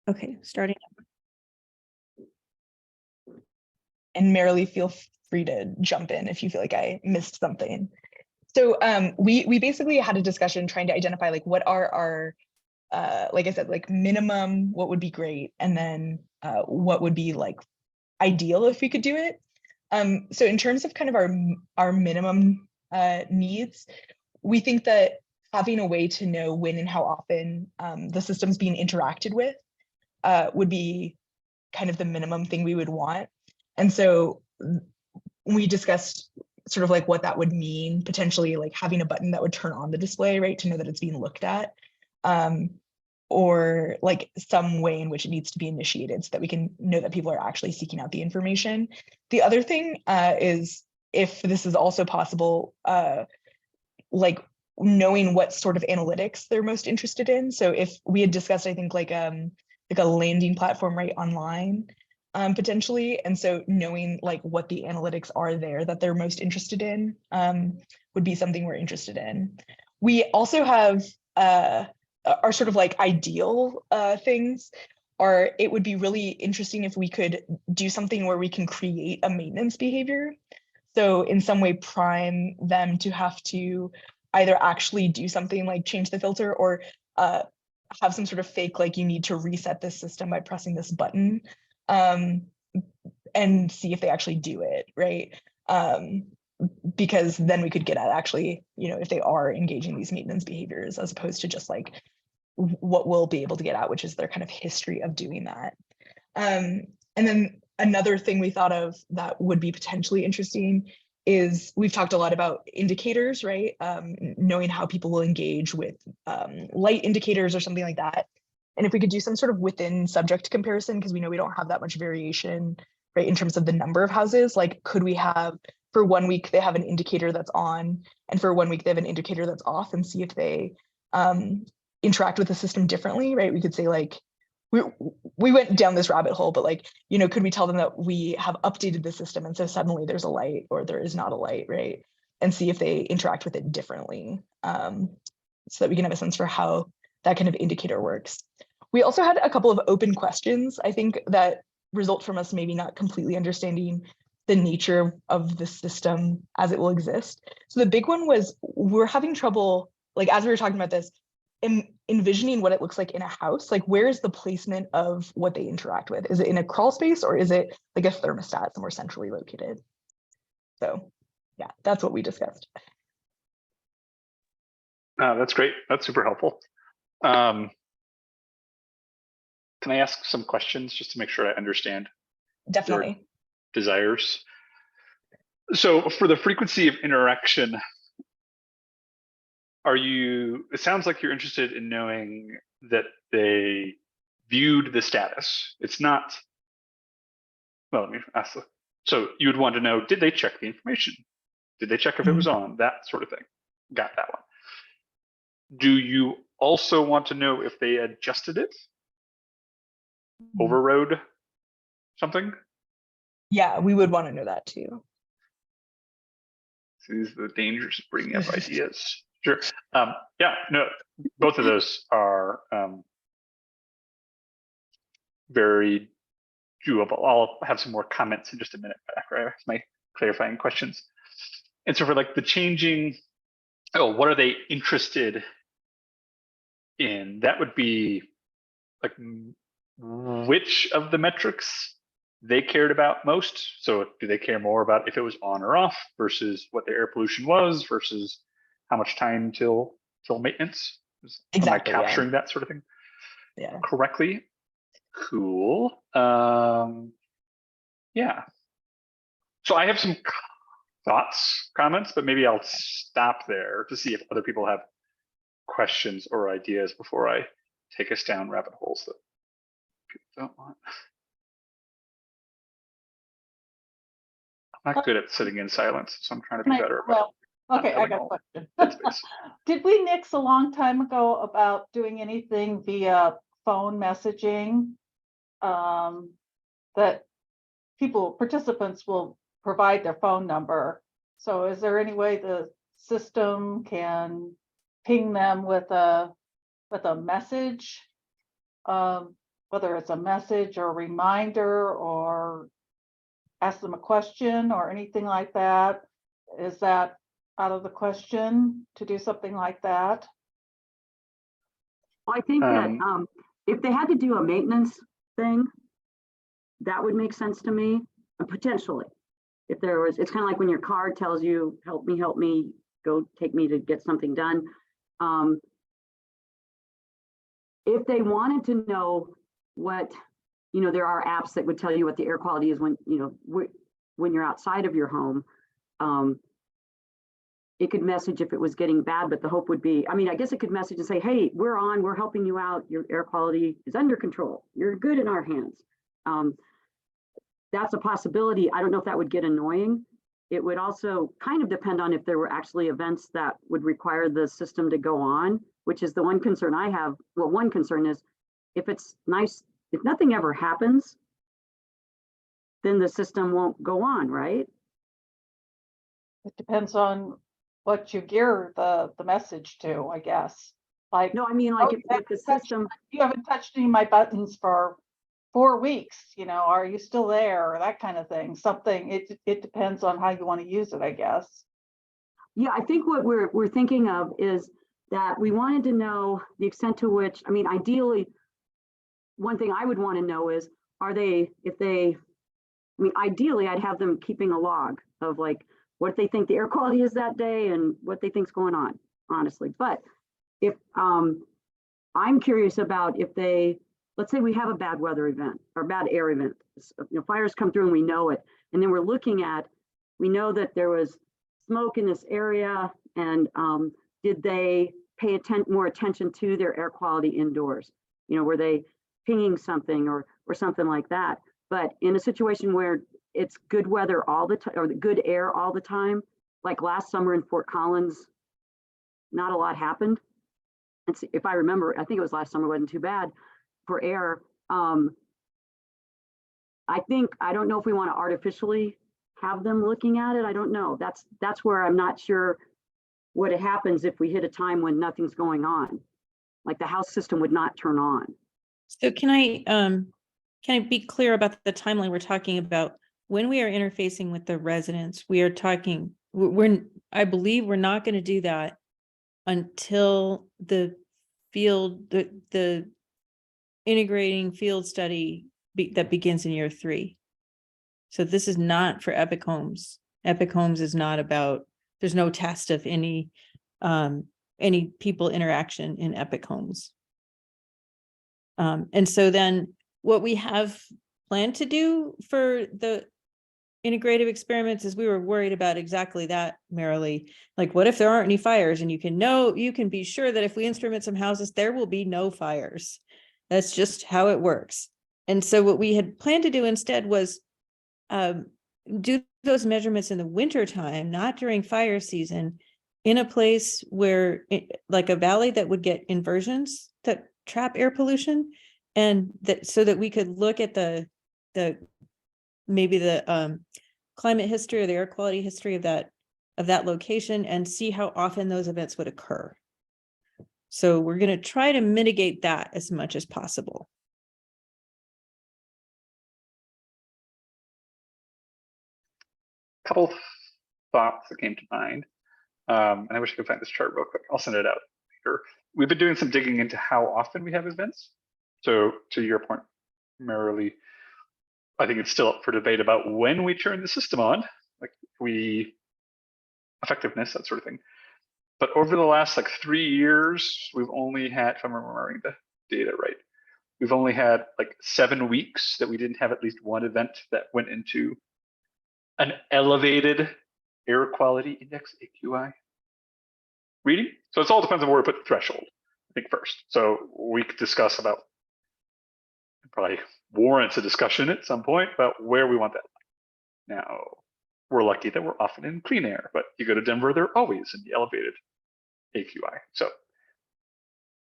Okay, starting. And Marilee, feel free to jump in if you feel like I missed something. So we basically had a discussion trying to identify like what are our, like I said, like minimum, what would be great, and then what would be like ideal if we could do it. So in terms of kind of our minimum needs, we think that having a way to know when and how often the system's being interacted with would be kind of the minimum thing we would want. And so we discussed sort of like what that would mean, potentially like having a button that would turn on the display, right, to know that it's being looked at, or like some way in which it needs to be initiated so that we can know that people are actually seeking out the information. The other thing is if this is also possible, like knowing what sort of analytics they're most interested in. So if we had discussed, I think like a landing platform right online, potentially. And so knowing like what the analytics are there that they're most interested in would be something we're interested in. We also have our sort of like ideal things are, it would be really interesting if we could do something where we can create a maintenance behavior. So in some way prime them to have to either actually do something like change the filter or have some sort of fake, like you need to reset this system by pressing this button, and see if they actually do it, right? Because then we could get at actually, you know, if they are engaging these maintenance behaviors as opposed to just like what we'll be able to get at, which is their kind of history of doing that. And then another thing we thought of that would be potentially interesting is we've talked a lot about indicators, right? Knowing how people will engage with light indicators or something like that. And if we could do some sort of within subject comparison, because we know we don't have that much variation, right, in terms of the number of houses, like could we have, for 1 week, they have an indicator that's on, and for 1 week, they have an indicator that's off, and see if they interact with the system differently, right? We could say like, we went down this rabbit hole, but like, you know, could we tell them that we have updated the system and so suddenly there's a light or there is not a light, right? And see if they interact with it differently, so that we can have a sense for how that kind of indicator works. We also had a couple of open questions, I think, that result from us maybe not completely understanding the nature of the system as it will exist. So the big one was we're having trouble, like as we were talking about this, envisioning what it looks like in a house. Like where is the placement of what they interact with? Is it in a crawl space or is it like a thermostat somewhere centrally located? So yeah, that's what we discussed. That's great. That's super helpful. Can I ask some questions just to make sure I understand? Definitely. Desires. So for the frequency of interaction, it sounds like you're interested in knowing that they viewed the status. It's not, well, let me ask, so you would want to know, did they check the information? Did they check if it was on? That sort of thing. Got that one. Do you also want to know if they adjusted it? Overrode something? Yeah, we would want to know that too. So these are the dangers of bringing up ideas. Sure. Yeah, no, both of those are very doable. I'll have some more comments in just a minute after I ask my clarifying questions. And so for like the changing, what are they interested in? That would be like which of the metrics they cared about most. So do they care more about if it was on or off versus what the air pollution was versus how much time till maintenance? Exactly. Am I capturing that sort of thing correctly? Cool. Yeah. So I have some thoughts, comments, but maybe I'll stop there to see if other people have questions or ideas before I take us down rabbit holes that people don't want. I'm not good at sitting in silence, so I'm trying to be better. Well, okay, I got a question. Did we nix a long time ago about doing anything via phone messaging? That participants will provide their phone number. So is there any way the system can ping them with a message whether it's a message or reminder or ask them a question or anything like that? Is that out of the question to do something like that? Well, I think that Um, if they had to do a maintenance thing, that would make sense to me, potentially. If there was, it's kind of like when your car tells you, help me, go take me to get something done. If they wanted to know what, there are apps that would tell you what the air quality is when, when you're outside of your home. It could message if it was getting bad, but the hope would be, I guess it could message and say, hey, we're helping you out. Your air quality is under control. You're good in our hands. That's a possibility. I don't know if that would get annoying. It would also kind of depend on if there were actually events that would require the system to go on, which is the one concern I have. Well, one concern is if it's nice, if nothing ever happens, then the system won't go on, right? It depends on what you gear the message to, I guess. Like, No, I mean, like oh, if the system, you haven't touched any of my buttons for 4 weeks, are you still there? Or that kind of thing. Something, it depends on how you want to use it, I guess. yeah, I think what we're thinking of is that we wanted to know the extent to which, ideally, one thing I would want to know is, ideally, I'd have them keeping a log of like what they think the air quality is that day and what they think's going on, honestly. But if I'm curious about if let's say we have a bad weather event or bad air event, fires come through and we know it, and then we know that there was smoke in this area, and did they pay more attention to their air quality indoors? Were they pinging something or something like that? But in a situation where it's good weather all the time or good air all the time, like last summer in Fort Collins, not a lot happened. And if I remember, I think it was last summer, wasn't too bad for air. I don't know if we want to artificially have them looking at it. I don't know. That's where I'm not sure what happens if we hit a time when nothing's going on. Like the house system would not turn on. So can I be clear about the timeline we're talking about? When we are interfacing with the residents, we are talking, I believe we're not going to do that until the field, the integrating field study that begins in year 3. So this is not for Epic Homes. Epic Homes is not about, there's no test of any people interaction in Epic Homes. And so then what we have planned to do for the integrative experiments is we were worried about exactly that, Marilee. Like, what if there aren't any fires? And you can be sure that if we instrument some houses, there will be no fires. That's just how it works. And so what we had planned to do instead was do those measurements in the winter time, not during fire season, in a place where like a valley that would get inversions that trap air pollution, and that so that we could look at the climate history or the air quality history of that location and see how often those events would occur. So we're going to try to mitigate that as much as possible. Couple thoughts that came to mind. And I wish I could find this chart real quick. I'll send it out later. We've been doing some digging into how often we have events. So to your point, Marilee, I think it's still up for debate about when we turn the system on, like effectiveness, that sort of thing. But over the last 3 years, we've only had, if I'm remembering the data right, we've only had 7 weeks that we didn't have at least one event that went into an elevated air quality index, AQI reading. So it all depends on where we put the threshold, I think, first. So we could discuss about, probably warrants a discussion at some point about where we want that. Now, we're lucky that we're often in clean air, but you go to Denver, they're always in the elevated AQI. So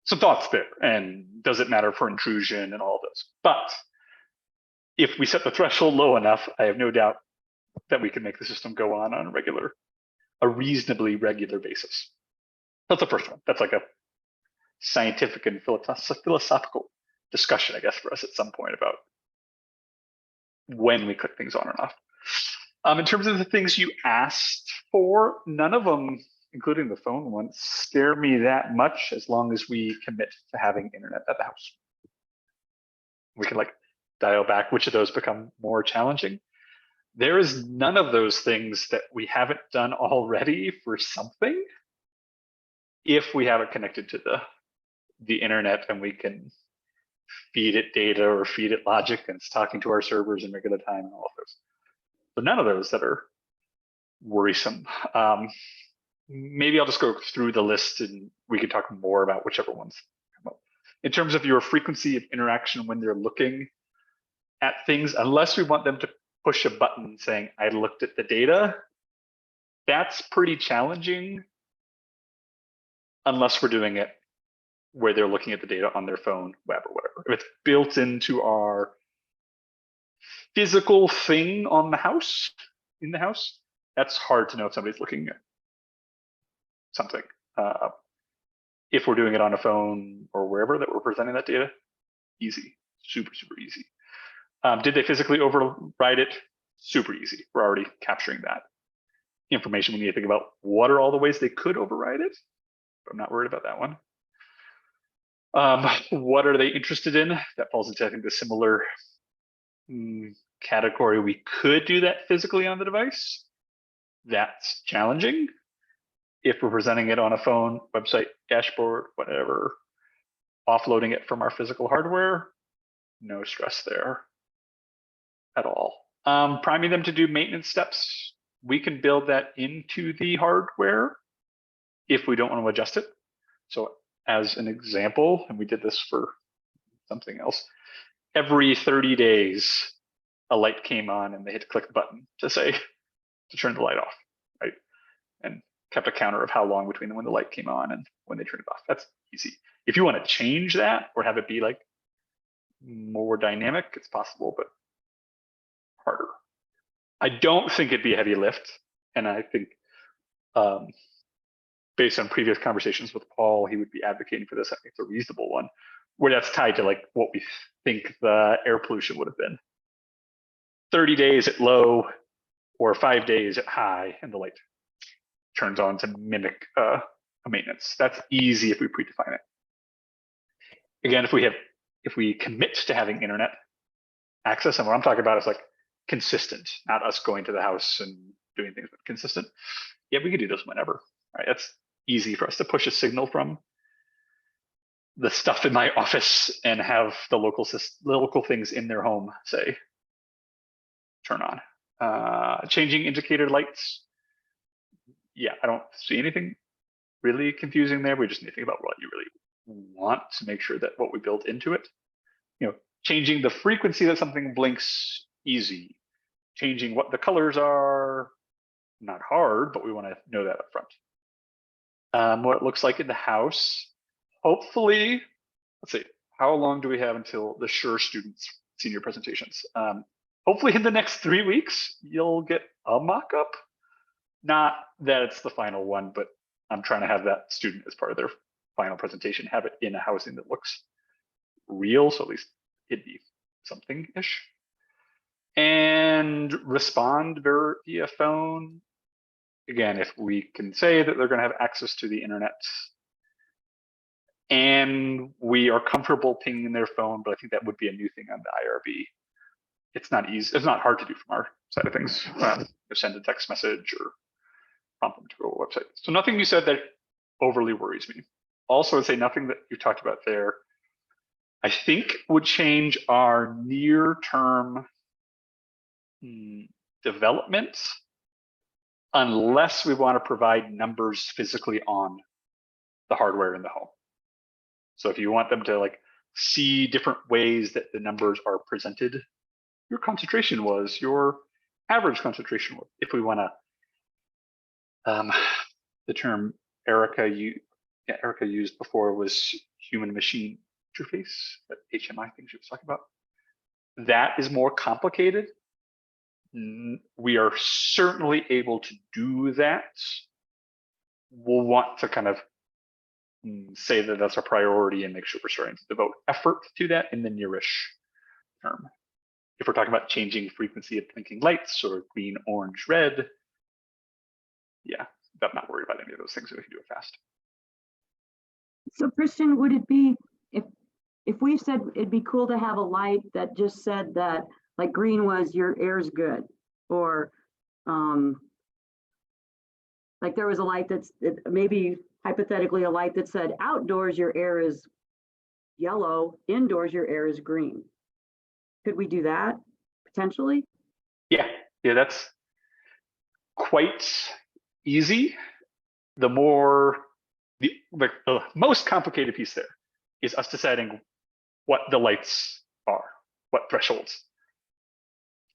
some thoughts there. And does it matter for intrusion and all this? But if we set the threshold low enough, I have no doubt that we can make the system go on a reasonably regular basis. That's the first one. That's like a scientific and philosophical discussion, I guess, for us at some point about when we click things on and off. In terms of the things you asked for, none of them, including the phone ones, scare me that much as long as we commit to having internet at the house. We can like dial back which of those become more challenging. There is none of those things that we haven't done already for something if we have it connected to the internet and we can feed it data or feed it logic and it's talking to our servers in regular time and all of those. So none of those that are worrisome. Maybe I'll just go through the list and we can talk more about whichever ones come up. In terms of your frequency of interaction when they're looking at things, unless we want them to push a button saying, I looked at the data, that's pretty challenging unless we're doing it where they're looking at the data on their phone, web, or whatever. If it's built into our physical thing on the house, in the house, that's hard to know if somebody's looking at something. If we're doing it on a phone or wherever that we're presenting that data, easy, super easy. Did they physically override it? Super easy. We're already capturing that information. We need to think about what are all the ways they could override it. But I'm not worried about that one. What are they interested in? That falls into, I think, the similar category. We could do that physically on the device. That's challenging. If we're presenting it on a phone, website, dashboard, whatever, offloading it from our physical hardware, no stress there at all. Priming them to do maintenance steps, we can build that into the hardware if we don't want to adjust it. So as an example, and we did this for something else, every 30 days, a light came on and they had to click the button to say, to turn the light off, right? And kept a counter of how long between when the light came on and when they turned it off. That's easy. If you want to change that or have it be like more dynamic, it's possible, but harder. I don't think it'd be a heavy lift. And I think based on previous conversations with Paul, he would be advocating for this. I think it's a reasonable one where that's tied to like what we think the air pollution would have been. 30 days at low or 5 days at high and the light turns on to mimic a maintenance. That's easy if we predefine it. Again, if we commit to having internet access, and what I'm talking about is like consistent, not us going to the house and doing things, but consistent. Yeah, we could do this whenever. Right? That's easy for us to push a signal from the stuff in my office and have the local things in their home say, turn on. Changing indicator lights. Yeah, I don't see anything really confusing there. We just need to think about what you really want to make sure that what we build into it. You know, changing the frequency that something blinks, easy. Changing what the colors are, not hard, but we want to know that up front. What it looks like in the house. Hopefully, let's see, how long do we have until the SURE students senior presentations? Hopefully in the next 3 weeks, you'll get a mock-up. Not that it's the final one, but I'm trying to have that student as part of their final presentation, have it in a housing that looks real, so at least it'd be something-ish. And respond via phone. Again, if we can say that they're going to have access to the internet and we are comfortable pinging their phone, but I think that would be a new thing on the IRB. It's not easy. It's not hard to do from our side of things. Send a text message or prompt them to go to a website. So nothing you said that overly worries me. Also, I'd say nothing that you talked about there, I think would change our near-term development unless we want to provide numbers physically on the hardware in the home. So if you want them to like see different ways that the numbers are presented, your concentration was, your average concentration was. If we want to, the term Erica used before was human-machine interface, that HMI thing she was talking about. That is more complicated. We are certainly able to do that. We'll want to kind of say that that's a priority and make sure we're starting to devote effort to that in the nearish term. If we're talking about changing frequency of blinking lights or green, orange, red, yeah, I'm not worried about any of those things. We can do it fast. So Christian, would it be, if we said it'd be cool to have a light that just said that, like green was your air's good, or like there was a light that's maybe hypothetically a light that said outdoors your air is yellow, indoors your air is green. Could we do that potentially? Yeah, that's quite easy. The most complicated piece there is us deciding what the lights are, what thresholds.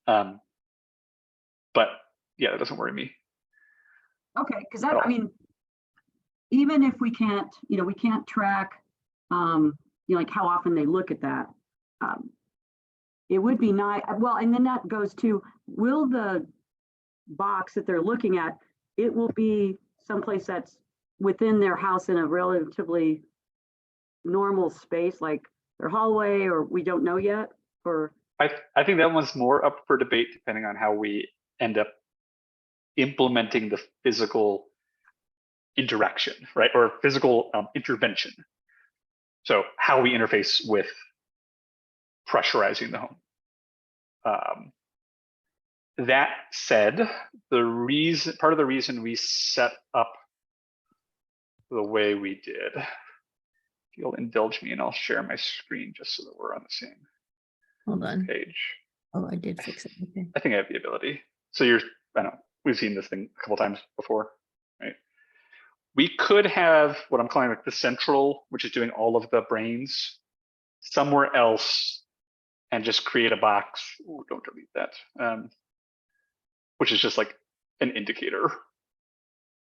But yeah, that doesn't worry me. Okay, because I mean, even if we can't, we can't track, like how often they look at that. It would be nice. Well, and then that goes to, will the box that they're looking at, it will be someplace that's within their house in a relatively normal space, like their hallway, or we don't know yet, or? I think that one's more up for debate depending on how we end up implementing the physical interaction, right? Or physical intervention. So how we interface with pressurizing the home. That said, part of the reason we set up the way we did, if you'll indulge me and I'll share my screen just so that we're on the same Hold on. page. Oh, I did fix it. Okay. I think I have the ability. So I know, we've seen this thing a couple times before, right? We could have what I'm calling like the central, which is doing all of the brains, somewhere else, and just create a box. Ooh, don't delete that. Which is just like an indicator,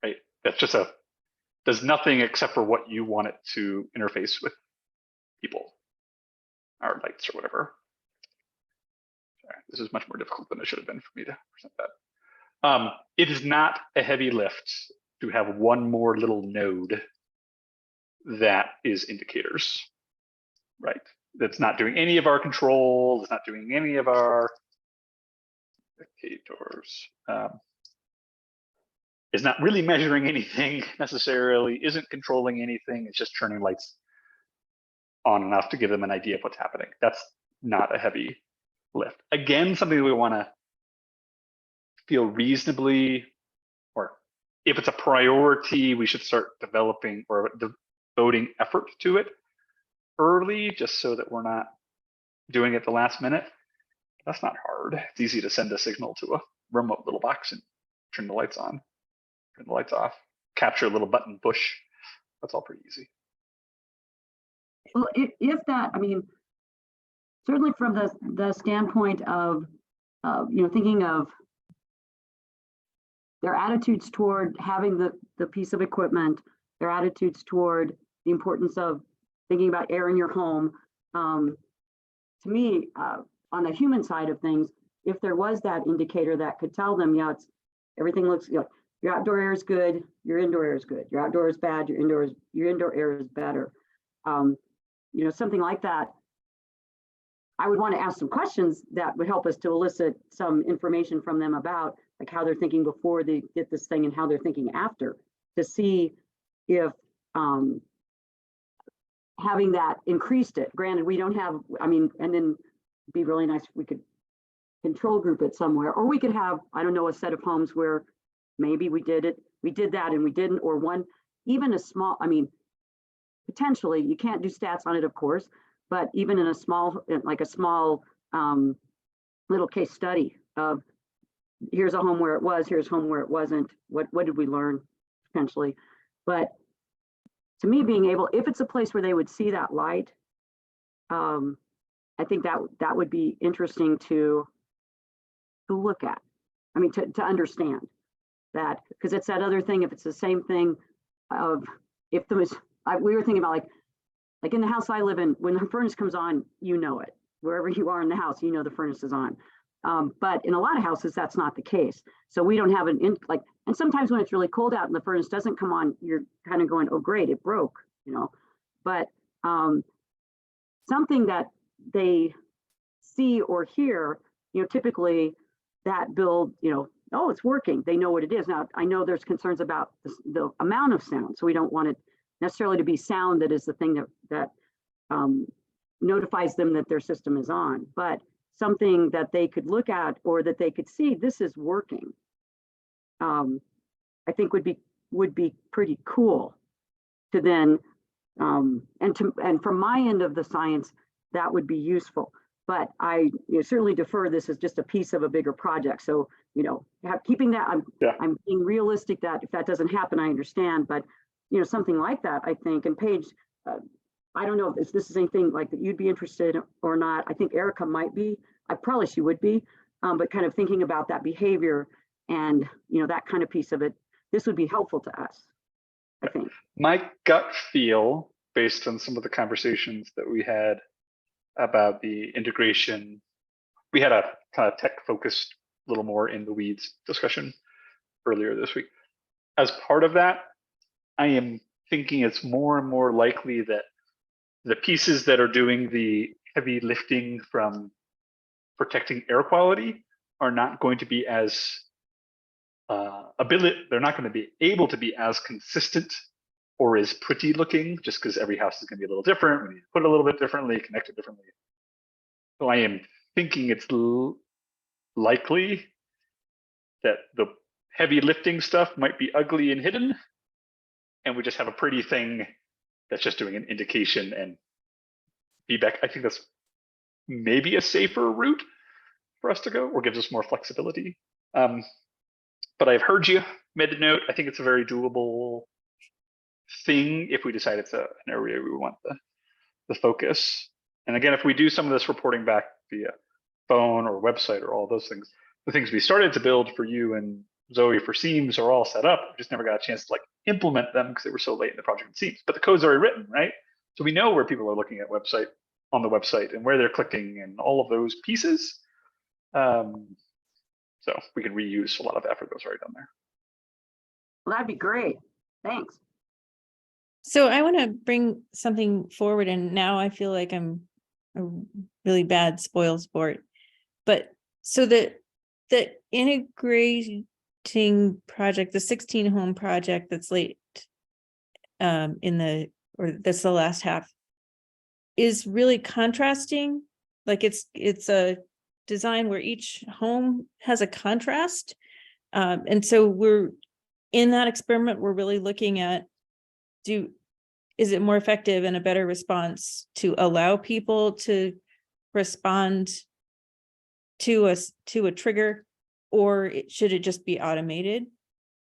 right? That's just does nothing except for what you want it to interface with people, or lights or whatever. Sorry, this is much more difficult than it should have been for me to present that. It is not a heavy lift to have one more little node that is indicators, right? That's not doing any of our control, it's not doing any of our indicators. Is not really measuring anything necessarily, isn't controlling anything, it's just turning lights on enough to give them an idea of what's happening. That's not a heavy lift. Again, something we want to feel reasonably, or if it's a priority, we should start developing or devoting effort to it early, just so that we're not doing it the last minute. That's not hard. It's easy to send a signal to a remote little box and turn the lights on, turn the lights off, capture a little button push. That's all pretty easy. Well, if that, I mean, certainly from the standpoint of, thinking of their attitudes toward having the piece of equipment, their attitudes toward the importance of thinking about air in your home. To me, on the human side of things, if there was that indicator that could tell them, yeah, everything looks, your outdoor air is good, your indoor air is good, your outdoor is bad, your indoor air is better. Something like that. I would want to ask some questions that would help us to elicit some information from them about like how they're thinking before they get this thing and how they're thinking after, to see if having that increased it. Granted, we don't have, and then it'd be really nice if we could control group it somewhere, or we could have, I don't know, a set of homes where maybe we did that and we didn't, or one, even a small, potentially, you can't do stats on it, of course, but even in a small little case study of here's a home where it was, here's home where it wasn't, what did we learn potentially? But to me, being able, if it's a place where they would see that light, I think that would be interesting to look at. To understand that, because it's that other thing. If it's the same thing of if there was, we were thinking about like in the house I live in, when the furnace comes on, you know it. Wherever you are in the house, you know the furnace is on. But in a lot of houses, that's not the case. So we don't have and sometimes when it's really cold out and the furnace doesn't come on, you're kind of going, oh great, it broke. you know, but something that they see or hear, you know, typically that build, you know, oh, it's working. They know what it is. Now, I know there's concerns about the amount of sound, so we don't want it necessarily to be sound that is the thing that notifies them that their system is on, but something that they could look at or that they could see, this is working. I think would be pretty cool to then, and from my end of the science, that would be useful. But I certainly defer this as just a piece of a bigger project. So, you know, keeping that, I'm being realistic that if that doesn't happen, I understand, but you know, something like that, I think, and Paige, I don't know if this is anything like that you'd be interested or not. I think Erica might be, she would be, but kind of thinking about that behavior and, you know, that kind of piece of it, this would be helpful to us, I think. My gut feel, based on some of the conversations that we had about the integration, we had a kind of tech focused, little more in the weeds discussion earlier this week. As part of that, I am thinking it's more and more likely that the pieces that are doing the heavy lifting from protecting air quality are not going to be as they're not going to be able to be as consistent or as pretty looking, just because every house is going to be a little different. We need to put it a little bit differently, connect it differently. So I am thinking it's likely that the heavy lifting stuff might be ugly and hidden, and we just have a pretty thing that's just doing an indication and feedback. I think that's maybe a safer route for us to go, or gives us more flexibility. But I've heard you, made a note. I think it's a very doable thing if we decide it's an area we want the focus. And again, if we do some of this reporting back via phone or website or all those things, the things we started to build for you and Zoe for Seams are all set up. We just never got a chance to like implement them because they were so late in the project in Seams. But the code's already written, right? So we know where people are looking at on the website and where they're clicking and all of those pieces. So we can reuse a lot of the effort that was already done there. Well, that'd be great. Thanks. So I want to bring something forward, and now I feel like I'm a really bad spoil sport. But so the integrating project, the 16 home project that's late that's the last half, is really contrasting. Like it's a design where each home has a contrast. And so we're in that experiment, we're really looking at, is it more effective and a better response to allow people to respond to a trigger, or should it just be automated?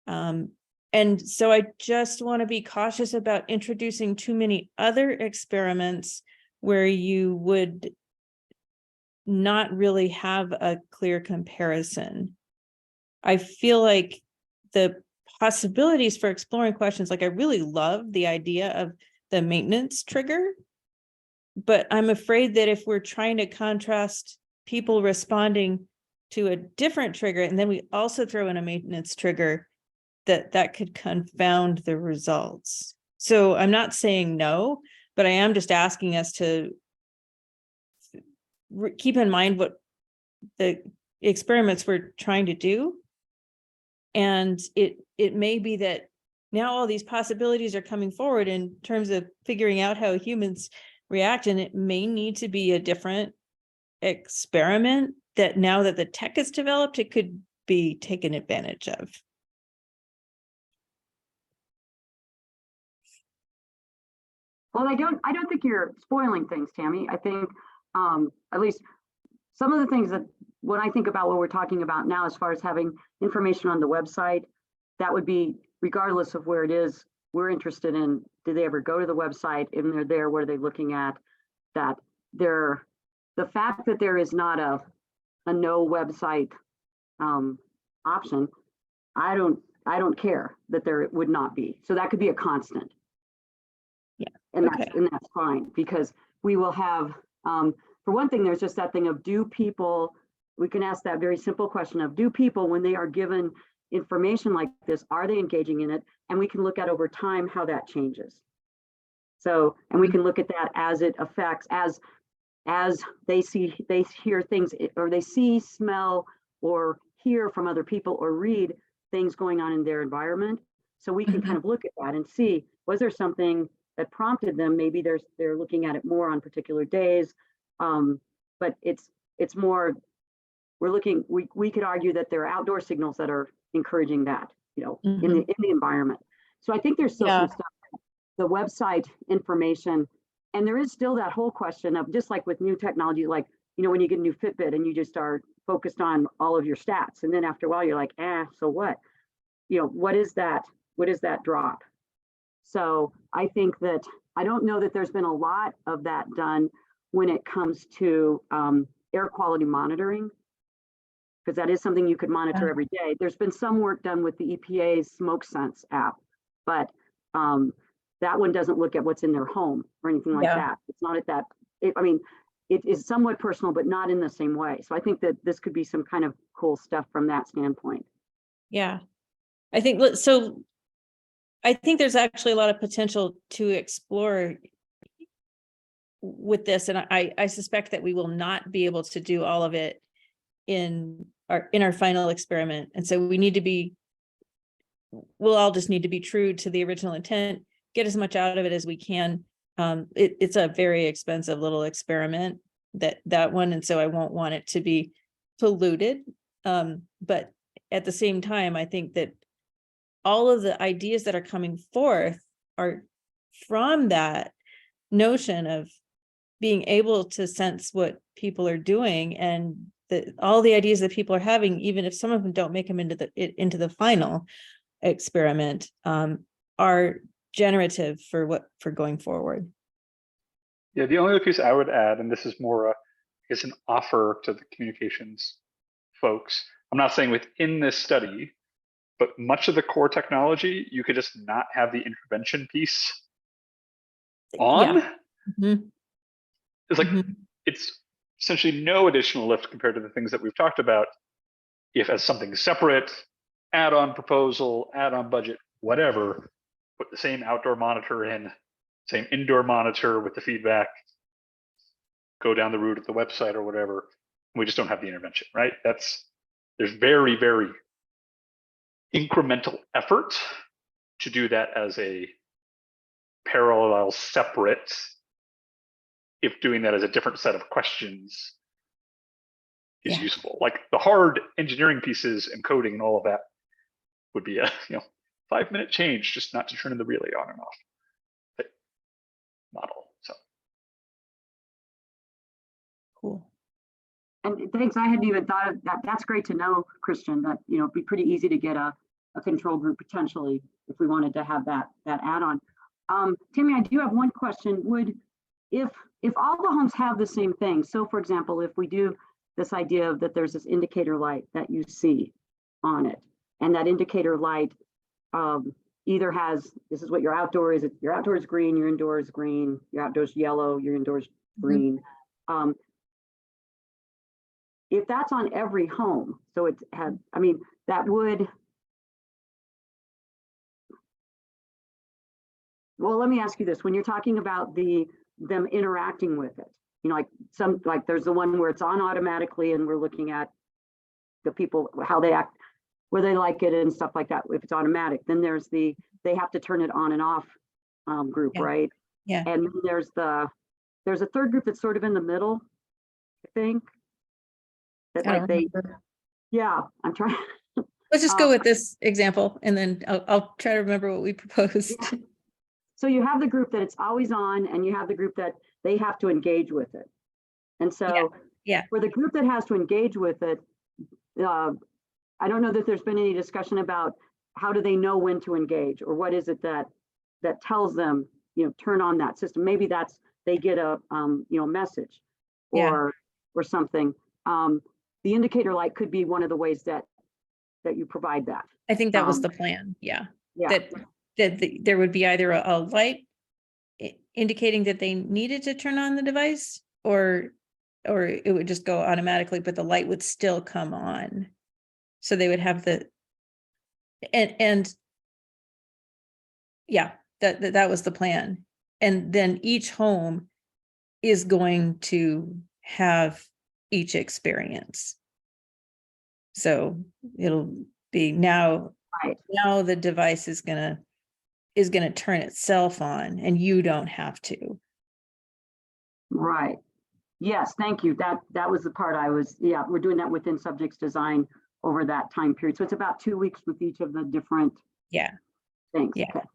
And so I just want to be cautious about introducing too many other experiments where you would not really have a clear comparison. I feel like the possibilities for exploring questions, like I really love the idea of the maintenance trigger, but I'm afraid that if we're trying to contrast people responding to a different trigger, and then we also throw in a maintenance trigger, that could confound the results. So I'm not saying no, but I am just asking us to keep in mind what the experiments we're trying to do. And it may be that now all these possibilities are coming forward in terms of figuring out how humans react, and it may need to be a different experiment that now that the tech is developed, it could be taken advantage of. Well, I don't think you're spoiling things, Tammy. I think at least some of the things that when I think about what we're talking about now, as far as having information on the website, that would be regardless of where it is, we're interested in, did they ever go to the website? If they're there, what are they looking at? That the fact that there is not a no website option, I don't care that there would not be. So that could be a constant. Yeah. And okay. that's fine, because we will have, for one thing, there's just that thing of we can ask that very simple question of, do people, when they are given information like this, are they engaging in it? And we can look at over time how that changes. So, and we can look at that as it affects, as they hear things, or they see, smell, or hear from other people, or read things going on in their environment. So we can kind of look at that and see, was there something that prompted them? Maybe they're looking at it more on particular days. But it's more, we could argue that there are outdoor signals that are encouraging that, in the environment. So I think there's still some stuff, the website information, and there is still that whole question of, just like with new technology, like, when you get a new Fitbit and you just are focused on all of your stats, and then after a while you're like, so what? What is that drop? So I think that, I don't know that there's been a lot of that done when it comes to air quality monitoring, because that is something you could monitor every day. There's been some work done with the EPA's Smoke Sense app, but that one doesn't look at what's in their home or anything like that. It's not at that, it is somewhat personal, but not in the same way. So I think that this could be some kind of cool stuff from that standpoint. Yeah, I think there's actually a lot of potential to explore with this, and I suspect that we will not be able to do all of it in our final experiment, and so we'll all just need to be true to the original intent, get as much out of it as we can. It's a very expensive little experiment, that one, and so I won't want it to be polluted. But at the same time, I think that all of the ideas that are coming forth are from that notion of being able to sense what people are doing, and all the ideas that people are having, even if some of them don't make them into the final experiment, are generative for going forward. Yeah, the only other piece I would add, and this is more, an offer to the communications folks. I'm not saying within this study, but much of the core technology, you could just not have the intervention piece on. It's like, it's essentially no additional lift compared to the things that we've talked about. If as something separate, add-on proposal, add-on budget, whatever, put the same outdoor monitor in, same indoor monitor with the feedback, go down the route of the website or whatever. We just don't have the intervention, right? There's very, very incremental effort to do that as a parallel, separate, if doing that as a different set of questions is useful. Like the hard engineering pieces and coding and all of that would be a 5-minute change, just not to turn the relay on and off model. So cool. And thanks, I hadn't even thought of that. That's great to know, Christian, that it'd be pretty easy to get a control group potentially if we wanted to have that add-on. Timmy, I do have one question. If all the homes have the same thing, so for example, if we do this idea of that there's this indicator light that you see on it, and that indicator light either has, this is what your outdoor is, your outdoor is green, your indoor is green, your outdoors yellow, your indoors green. If that's on every home, so it had, that would, well, let me ask you this. When you're talking about them interacting with it, like there's the one where it's on automatically and we're looking at the people, how they act, where they like it and stuff like that. If it's automatic, then there's they have to turn it on and off group, right? Yeah. And there's a third group that's sort of in the middle, I think. That I'm trying. Let's just go with this example, and then I'll try to remember what we proposed. Yeah. So you have the group that it's always on, and you have the group that they have to engage with it. And so for the group that has to engage with it, I don't know that there's been any discussion about how do they know when to engage, or what is it that tells them, turn on that system. Maybe that's, they get a message or something. The indicator light could be one of the ways that you provide that. I think that was the plan. Yeah. That there would be either a light indicating that they needed to turn on the device, or it would just go automatically, but the light would still come on. So they would have that was the plan. and then each home is going to have each experience. So it'll be now Right. the device is gonna turn itself on, and you don't have to. Right. Yes, thank you. That was the part I was, yeah, we're doing that within subjects design over that time period. So it's about 2 weeks with each of the different Yeah. things. Yeah. Okay.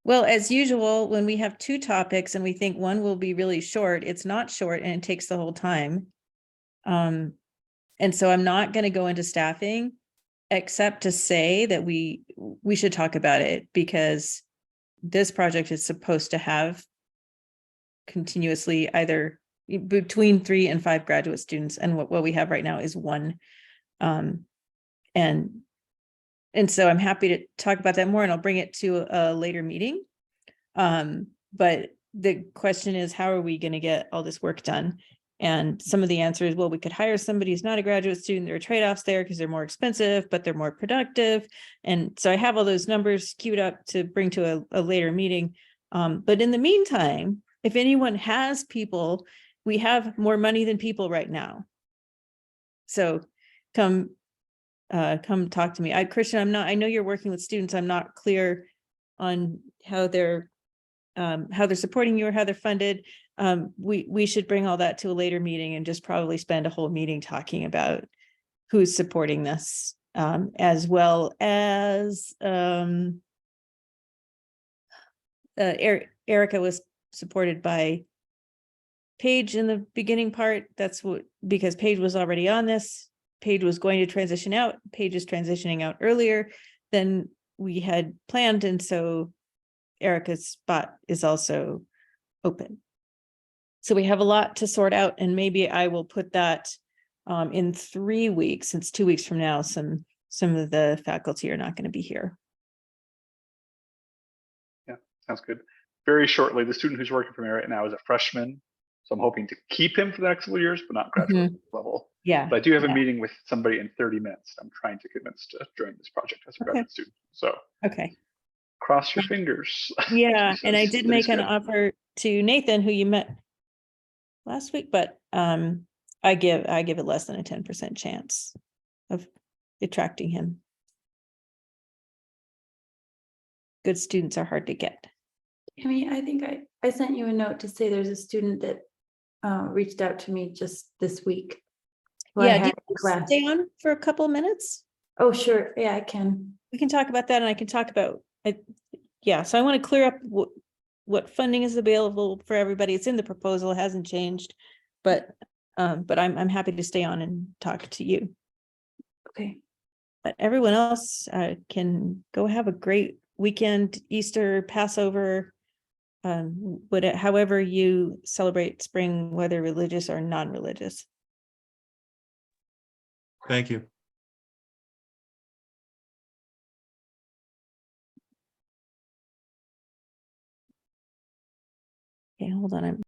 Well, as usual, when we have two topics and we think one will be really short, it's not short and it takes the whole time. And so I'm not going to go into staffing, except to say that we should talk about it, because this project is supposed to have continuously either between 3 and 5 graduate students, and what we have right now is 1. And so I'm happy to talk about that more, and I'll bring it to a later meeting. But the question is, how are we going to get all this work done? And some of the answer is, well, we could hire somebody who's not a graduate student. There are trade-offs there because they're more expensive, but they're more productive. And so I have all those numbers queued up to bring to a later meeting. But in the meantime, if anyone has people, we have more money than people right now. So come talk to me. Christian, I know you're working with students. I'm not clear on how they're supporting you or how they're funded. We should bring all that to a later meeting and just probably spend a whole meeting talking about who's supporting this, as well as Erica was supported by Paige in the beginning part. That's because Paige was already on this. Paige was going to transition out. Paige is transitioning out earlier than we had planned. And so Erica's spot is also open. So we have a lot to sort out, and maybe I will put that in 3 weeks, since 2 weeks from now, some of the faculty are not going to be here. Yeah, sounds good. Very shortly, the student who's working for me right now is a freshman. So I'm hoping to keep him for the next couple of years, but not graduate level. Yeah. But I do have a meeting with somebody in 30 minutes. I'm trying to convince to join this project as a graduate student. So Okay. cross your fingers. Yeah. And I Because did it make is an good. offer to Nathan, who you met last week, but I give it less than a 10% chance of attracting him. Good students are hard to get. I mean, I think I sent you a note to say there's a student that reached out to me just this week. who I Yeah, had do in you class. stay on for a couple of minutes? Oh, sure. Yeah, I can. We can talk about that, and I can talk about it. Yeah, so I want to clear up what funding is available for everybody. It's in the proposal, it hasn't changed, but I'm happy to stay on and talk to you. Okay. But everyone else can go have a great weekend, Easter, Passover, however you celebrate spring, whether religious or non-religious. Thank you. Okay, hold on.